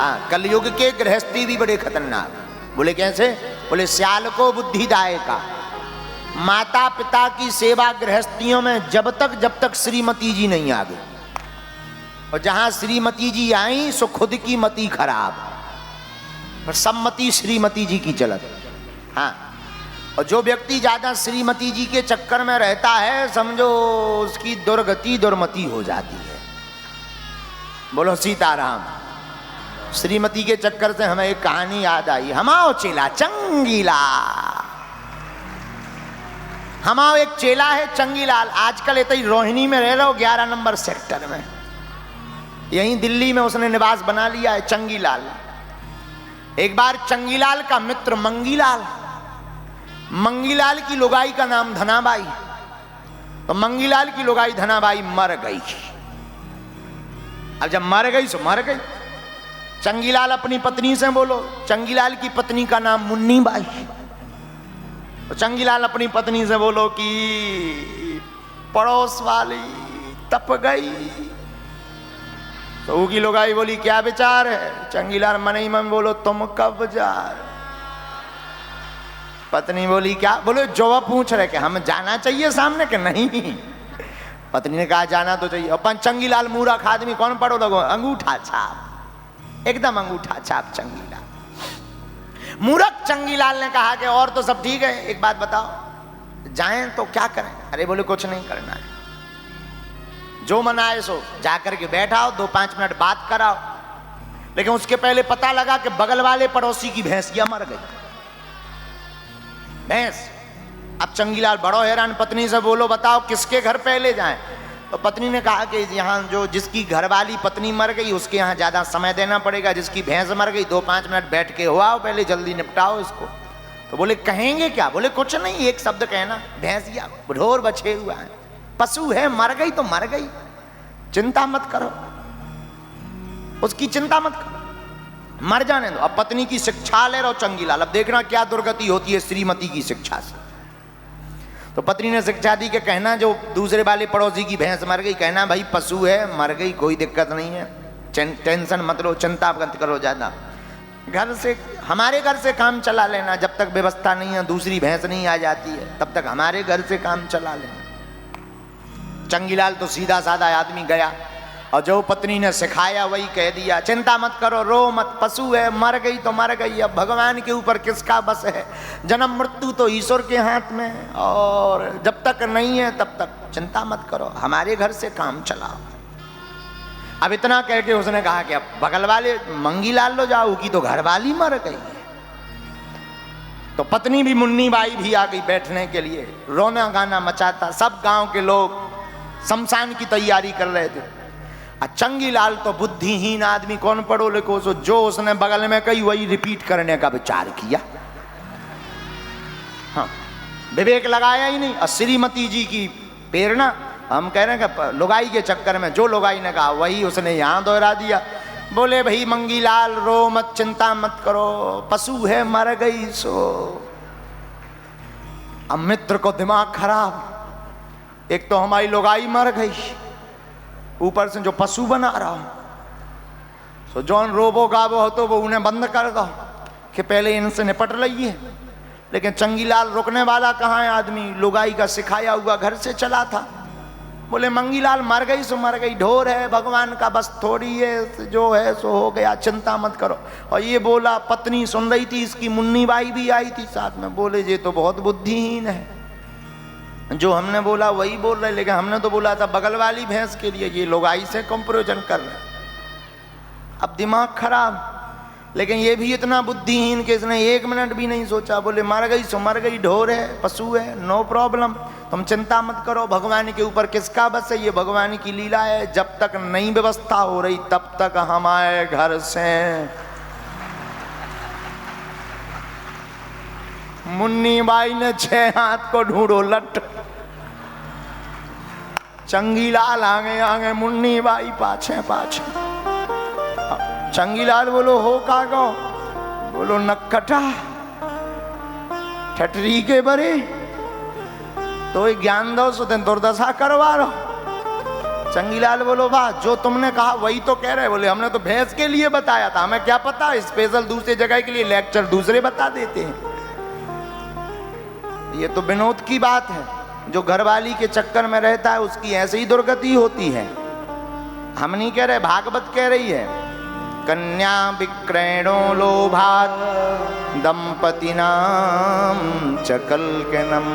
हाँ, कलयुग के गृहस्थी भी बड़े खतरनाक। बोले कैसे? बोले श्याल को बुद्धिदाय का, माता पिता की सेवा गृहस्थियों में जब तक श्रीमती जी नहीं आ गई, और जहां श्रीमती जी आई सो खुद की मति खराब, पर सम्मति श्रीमती जी की चलत। हाँ, और जो व्यक्ति ज्यादा श्रीमती जी के चक्कर में रहता है समझो उसकी दुर्गति दुर्मति हो जाती है। बोलो सीताराम। श्रीमती के चक्कर से हमें एक कहानी याद आई। हमाओ चेला चंगीला, हमाओ एक चेला है चंगीलाल, आजकल इतनी रोहिणी में रह रहा हो 11 नंबर सेक्टर में, यहीं दिल्ली में उसने निवास बना लिया है चंगीलाल। एक बार चंगीलाल का मित्र मंगीलाल, मंगीलाल की लुगाई का नाम धनाबाई, तो मंगीलाल की लुगाई धनाबाई मर गई। अब जब मर गई सो मर गई। चंगीलाल अपनी पत्नी से बोलो, चंगीलाल की पत्नी का नाम मुन्नी बाई, तो चंगीलाल अपनी पत्नी से बोलो कि पड़ोस वाली तप गई। तो वो की लुगाई बोली क्या विचार है? चंगीलाल मन ही मन बोलो तुम कब जा रहे? पत्नी बोली क्या? बोले जो पूछ रहे कि हम जाना चाहिए सामने के नहीं? पत्नी ने कहा जाना तो चाहिए। अपन चंगीलाल मूर्ख आदमी कौन पढ़ो लगो, अंगूठा छाप, एकदम अंगूठा छाप चंगीलाल। मूर्ख चंगीलाल ने कहा कि और तो सब ठीक है, एक बात बताओ जाएं तो क्या करें? अरे बोले कुछ नहीं करना है, जो मन आए सो जाकर के बैठाओ, 2-5 मिनट बात कराओ। लेकिन उसके पहले पता लगा कि बगल वाले पड़ोसी की भैंसिया मर गई, भैंस। अब चंगीलाल बड़ो हैरान, पत्नी से बोलो बताओ किसके घर पहले जाएं? तो पत्नी ने कहा कि यहाँ जो जिसकी घरवाली पत्नी मर गई उसके यहाँ ज्यादा समय देना पड़ेगा, जिसकी भैंस मर गई 2-5 मिनट बैठ के हुआ पहले जल्दी निपटाओ इसको। तो बोले कहेंगे क्या? बोले कुछ नहीं, एक शब्द कहना, भैंसिया ढोर बछे हुआ है, पशु है, मर गई तो मर गई, चिंता मत करो, उसकी चिंता मत करो, मर जाने दो। अब पत्नी की शिक्षा ले रहो चंगीलाल। अब देखना क्या दुर्गति होती है श्रीमती की शिक्षा से। तो पत्नी ने शिक्षा दी कि कहना जो दूसरे वाले पड़ोसी की भैंस मर गई, कहना भाई पशु है, मर गई, कोई दिक्कत नहीं है, टेंशन मत लो, चिंता मत करो ज्यादा, घर से हमारे घर से काम चला लेना, जब तक व्यवस्था नहीं है, दूसरी भैंस नहीं आ जाती है तब तक हमारे घर से काम चला लेना। चंगीलाल तो सीधा साधा आदमी गया और जो पत्नी ने सिखाया वही कह दिया, चिंता मत करो, रो मत, पशु है, मर गई तो मर गई, अब भगवान के ऊपर किसका बस है, जन्म मृत्यु तो ईश्वर के हाथ में, और जब तक नहीं है तब तक चिंता मत करो, हमारे घर से काम चलाओ। अब इतना कह के उसने कहा कि अब बगल वाले मंगीलाल लो जाओ, की तो घरवाली मर गई है। तो पत्नी भी मुन्नी बाई भी आ गई बैठने के लिए, रोना गाना मचाता, सब गांव के लोग शमशान की तैयारी कर रहे थे। चंगीलाल तो बुद्धिहीन आदमी, कौन पढ़ो लिखो, सो जो उसने बगल में कही वही रिपीट करने का विचार किया। हाँ, विवेक लगाया ही नहीं। और श्रीमती जी की प्रेरणा, हम कह रहे हैं कि लुगाई के चक्कर में जो लुगाई ने कहा वही उसने यहाँ दोहरा दिया। बोले भाई मंगीलाल रो मत, चिंता मत करो, पशु है, मर गई सो। अब मित्र को दिमाग खराब, एक तो हमारी लुगाई मर गई, ऊपर से जो पशु बना रहा हूं, तो जौन रोबो गाबो हो तो वो उन्हें बंद कर दो कि पहले इनसे निपट रही है। लेकिन चंगीलाल रुकने वाला कहाँ है आदमी, लुगाई का सिखाया हुआ घर से चला था। बोले मंगीलाल मर गई सो मर गई, ढोर है, भगवान का बस थोड़ी है, जो है सो हो गया, चिंता मत करो। और ये बोला, पत्नी सुन रही थी, इसकी मुन्नी बाई भी आई थी साथ में। बोले ये तो बहुत बुद्धिहीन है, जो हमने बोला वही बोल रहे, लेकिन हमने तो बोला था बगल वाली भैंस के लिए, ये लोग आई से कंपैरिजन कर रहे। अब दिमाग खराब, लेकिन ये भी इतना बुद्धिहीन कि इसने 1 मिनट भी नहीं सोचा। बोले मर गई सो मर गई, ढोर है, पशु है, नो प्रॉब्लम, तुम चिंता मत करो, भगवान के ऊपर किसका बस है, ये भगवान की लीला है। जब तक नई व्यवस्था हो रही तब तक हम आए घर से। मुन्नी बाई ने 6 हाथ को ढूंढो लट, चंगीलाल आगे आगे, मुन्नी बाई पाछे पाछे। चंगीलाल बोलो हो का गो? बोलो नक्कटा ठटरी के बरे तो ज्ञान दो सो तेन दुर्दशा करवा रो। चंगीलाल बोलो वाह, जो तुमने कहा वही तो कह रहे। बोले हमने तो भैंस के लिए बताया था, हमें क्या पता स्पेशल दूसरी जगह के लिए लेक्चर दूसरे बता देते हैं। ये तो विनोद की बात है, जो घरवाली के चक्कर में रहता है उसकी ऐसे ही दुर्गति होती है। हम नहीं कह रहे, भागवत कह रही है। कन्या विक्रयणो लोभात दंपति नाम चकल के नम।